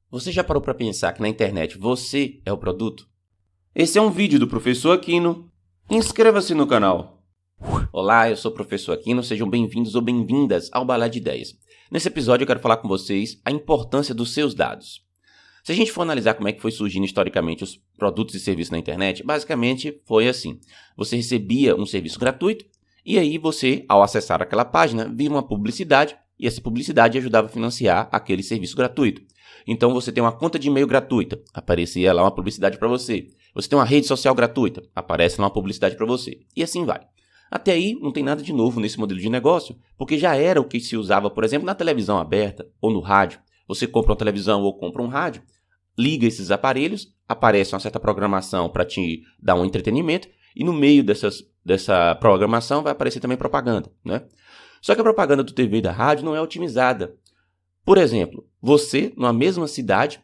Você já parou para pensar que na internet você é o produto? Esse é um vídeo do Professor Aquino. Inscreva-se no canal. Olá, eu sou o Professor Aquino, sejam bem-vindos ou bem-vindas ao Balé de Ideias. Nesse episódio eu quero falar com vocês a importância dos seus dados. Se a gente for analisar como é que foi surgindo historicamente os produtos e serviços na internet, basicamente foi assim. Você recebia um serviço gratuito e aí você, ao acessar aquela página, via uma publicidade e essa publicidade ajudava a financiar aquele serviço gratuito. Então você tem uma conta de e-mail gratuita, aparecia lá uma publicidade para você. Você tem uma rede social gratuita, aparece lá uma publicidade para você. E assim vai. Até aí não tem nada de novo nesse modelo de negócio, porque já era o que se usava, por exemplo, na televisão aberta ou no rádio. Você compra uma televisão ou compra um rádio, liga esses aparelhos, aparece uma certa programação para te dar um entretenimento e no meio dessa programação vai aparecer também propaganda, né? Só que a propaganda do TV e da rádio não é otimizada. Por exemplo, você, numa mesma cidade,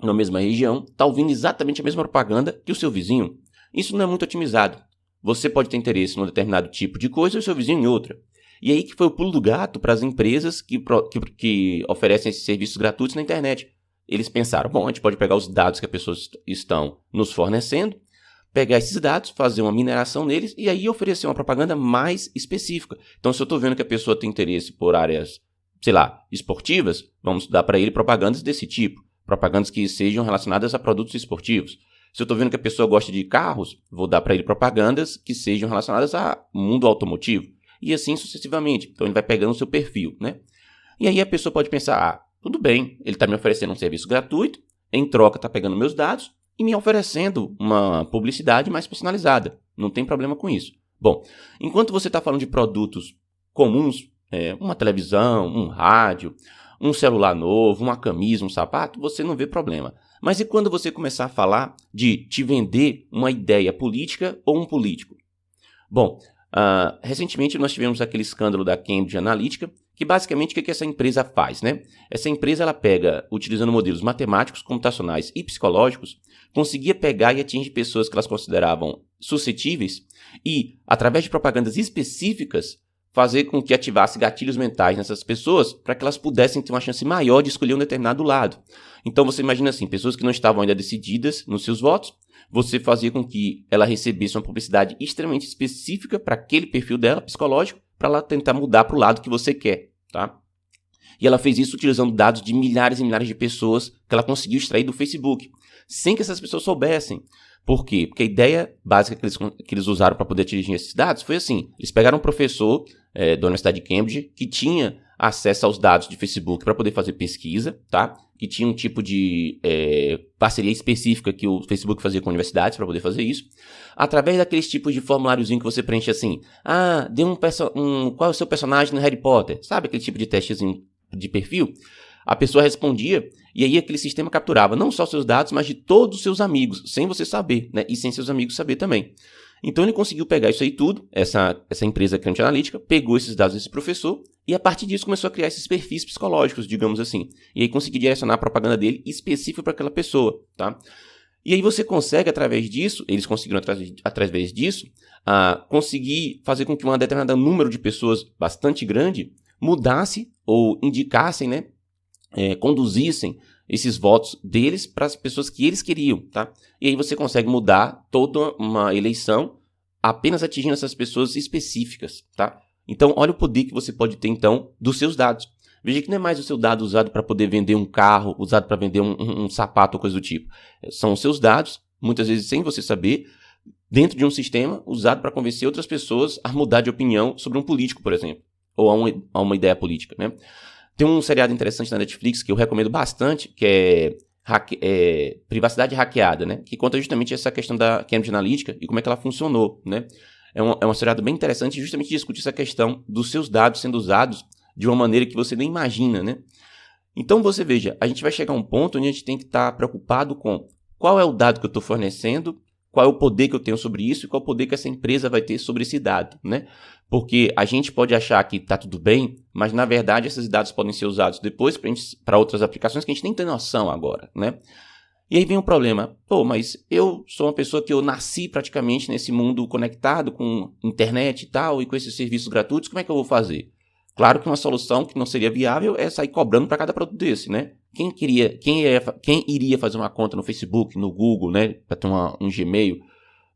na mesma região, está ouvindo exatamente a mesma propaganda que o seu vizinho. Isso não é muito otimizado. Você pode ter interesse em um determinado tipo de coisa e o seu vizinho em outra. E aí que foi o pulo do gato para as empresas que oferecem esses serviços gratuitos na internet. Eles pensaram, bom, a gente pode pegar os dados que as pessoas estão nos fornecendo, pegar esses dados, fazer uma mineração neles e aí oferecer uma propaganda mais específica. Então, se eu estou vendo que a pessoa tem interesse por áreas, sei lá, esportivas, vamos dar para ele propagandas desse tipo. Propagandas que sejam relacionadas a produtos esportivos. Se eu estou vendo que a pessoa gosta de carros, vou dar para ele propagandas que sejam relacionadas ao mundo automotivo. E assim sucessivamente. Então, ele vai pegando o seu perfil, né? E aí a pessoa pode pensar, tudo bem, ele está me oferecendo um serviço gratuito, em troca está pegando meus dados e me oferecendo uma publicidade mais personalizada. Não tem problema com isso. Bom, enquanto você está falando de produtos comuns, uma televisão, um rádio, um celular novo, uma camisa, um sapato, você não vê problema. Mas e quando você começar a falar de te vender uma ideia política ou um político? Bom, recentemente nós tivemos aquele escândalo da Cambridge Analytica, que basicamente o que essa empresa faz, né? Essa empresa ela pega, utilizando modelos matemáticos, computacionais e psicológicos, conseguia pegar e atingir pessoas que elas consideravam suscetíveis e, através de propagandas específicas, fazer com que ativasse gatilhos mentais nessas pessoas para que elas pudessem ter uma chance maior de escolher um determinado lado. Então você imagina assim, pessoas que não estavam ainda decididas nos seus votos, você fazia com que ela recebesse uma publicidade extremamente específica para aquele perfil dela, psicológico, para ela tentar mudar para o lado que você quer, tá? E ela fez isso utilizando dados de milhares e milhares de pessoas que ela conseguiu extrair do Facebook, sem que essas pessoas soubessem. Por quê? Porque a ideia básica que eles usaram para poder atingir esses dados foi assim, eles pegaram um professor da Universidade de Cambridge que tinha acesso aos dados de Facebook para poder fazer pesquisa, tá? Que tinha um tipo de parceria específica que o Facebook fazia com universidades para poder fazer isso. Através daqueles tipos de formuláriozinho que você preenche assim, qual é o seu personagem no Harry Potter? Sabe aquele tipo de testezinho de perfil? A pessoa respondia e aí aquele sistema capturava não só seus dados, mas de todos os seus amigos, sem você saber, né? E sem seus amigos saber também. Então ele conseguiu pegar isso aí tudo, essa empresa Cambridge Analytica, pegou esses dados desse professor e a partir disso começou a criar esses perfis psicológicos, digamos assim. E aí conseguiu direcionar a propaganda dele específica para aquela pessoa, tá? E aí você consegue, através disso, eles conseguiram através disso, conseguir fazer com que um determinado número de pessoas bastante grande mudasse ou indicassem, né? Conduzissem esses votos deles para as pessoas que eles queriam, tá? E aí você consegue mudar toda uma eleição apenas atingindo essas pessoas específicas, tá? Então, olha o poder que você pode ter, então, dos seus dados. Veja que não é mais o seu dado usado para poder vender um carro, usado para vender um sapato ou coisa do tipo. São os seus dados, muitas vezes sem você saber, dentro de um sistema usado para convencer outras pessoas a mudar de opinião sobre um político, por exemplo, ou a uma ideia política, né? Tem um seriado interessante na Netflix que eu recomendo bastante, que é Privacidade Hackeada, né? Que conta justamente essa questão da Cambridge Analytica e como é que ela funcionou, né? É um seriado bem interessante e justamente discute essa questão dos seus dados sendo usados de uma maneira que você nem imagina, né? Então você veja, a gente vai chegar a um ponto onde a gente tem que estar preocupado com qual é o dado que eu estou fornecendo, qual é o poder que eu tenho sobre isso e qual é o poder que essa empresa vai ter sobre esse dado, né? Porque a gente pode achar que está tudo bem, mas na verdade esses dados podem ser usados depois para outras aplicações que a gente nem tem noção agora, né? E aí vem o problema, mas eu sou uma pessoa que eu nasci praticamente nesse mundo conectado com internet e tal, e com esses serviços gratuitos, como é que eu vou fazer? Claro que uma solução que não seria viável é sair cobrando para cada produto desse, né? Quem iria fazer uma conta no Facebook, no Google, né, para ter um Gmail,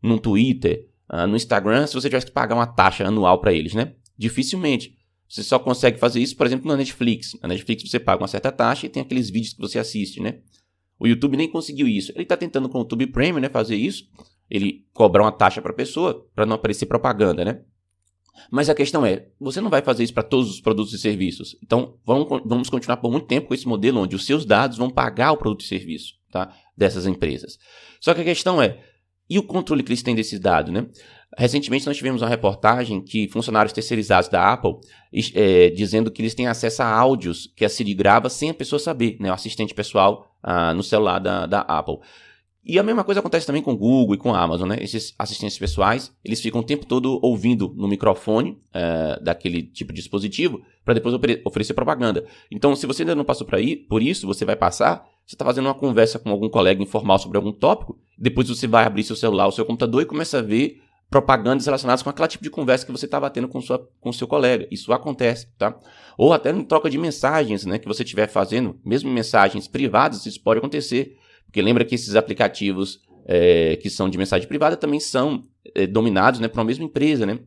no Twitter, no Instagram, se você tivesse que pagar uma taxa anual para eles, né? Dificilmente. Você só consegue fazer isso, por exemplo, na Netflix. Na Netflix você paga uma certa taxa e tem aqueles vídeos que você assiste, né? O YouTube nem conseguiu isso. Ele está tentando com o YouTube Premium, né, fazer isso. Ele cobrar uma taxa para a pessoa para não aparecer propaganda, né? Mas a questão é, você não vai fazer isso para todos os produtos e serviços. Então, vamos continuar por muito tempo com esse modelo onde os seus dados vão pagar o produto e serviço, tá, dessas empresas. Só que a questão é, e o controle que eles têm desses dados, né? Recentemente nós tivemos uma reportagem que funcionários terceirizados da Apple dizendo que eles têm acesso a áudios que a Siri grava sem a pessoa saber, né? O assistente pessoal no celular da Apple. E a mesma coisa acontece também com o Google e com a Amazon, né? Esses assistentes pessoais, eles ficam o tempo todo ouvindo no microfone daquele tipo de dispositivo para depois oferecer propaganda. Então, se você ainda não passou por isso, você vai passar. Você está fazendo uma conversa com algum colega informal sobre algum tópico, depois você vai abrir seu celular ou seu computador e começa a ver propagandas relacionadas com aquele tipo de conversa que você estava tendo com o seu colega. Isso acontece, tá? Ou até em troca de mensagens, né, que você estiver fazendo, mesmo mensagens privadas, isso pode acontecer. Porque lembra que esses aplicativos que são de mensagem privada também são dominados, né, por uma mesma empresa, né?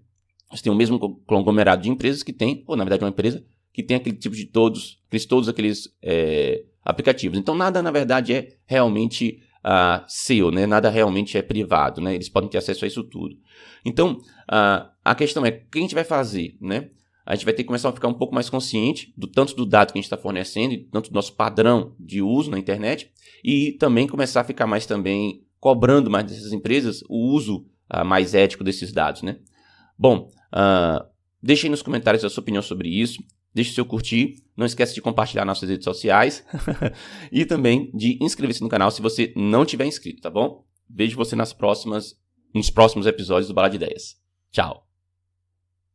Você tem o mesmo conglomerado de empresas que tem, ou na verdade uma empresa que tem aquele tipo de todos aqueles aplicativos. Então nada na verdade é realmente seu, né? Nada realmente é privado, né? Eles podem ter acesso a isso tudo. Então a questão é, o que a gente vai fazer, né? A gente vai ter que começar a ficar um pouco mais consciente tanto do dado que a gente está fornecendo, e tanto do nosso padrão de uso na internet, e também começar a ficar mais também cobrando mais dessas empresas o uso mais ético desses dados, né? Bom, deixe aí nos comentários a sua opinião sobre isso, deixe o seu curtir, não esquece de compartilhar nas suas redes sociais e também de inscrever-se no canal se você não tiver inscrito, tá bom? Vejo você nos próximos episódios do Bala de Ideias. Tchau!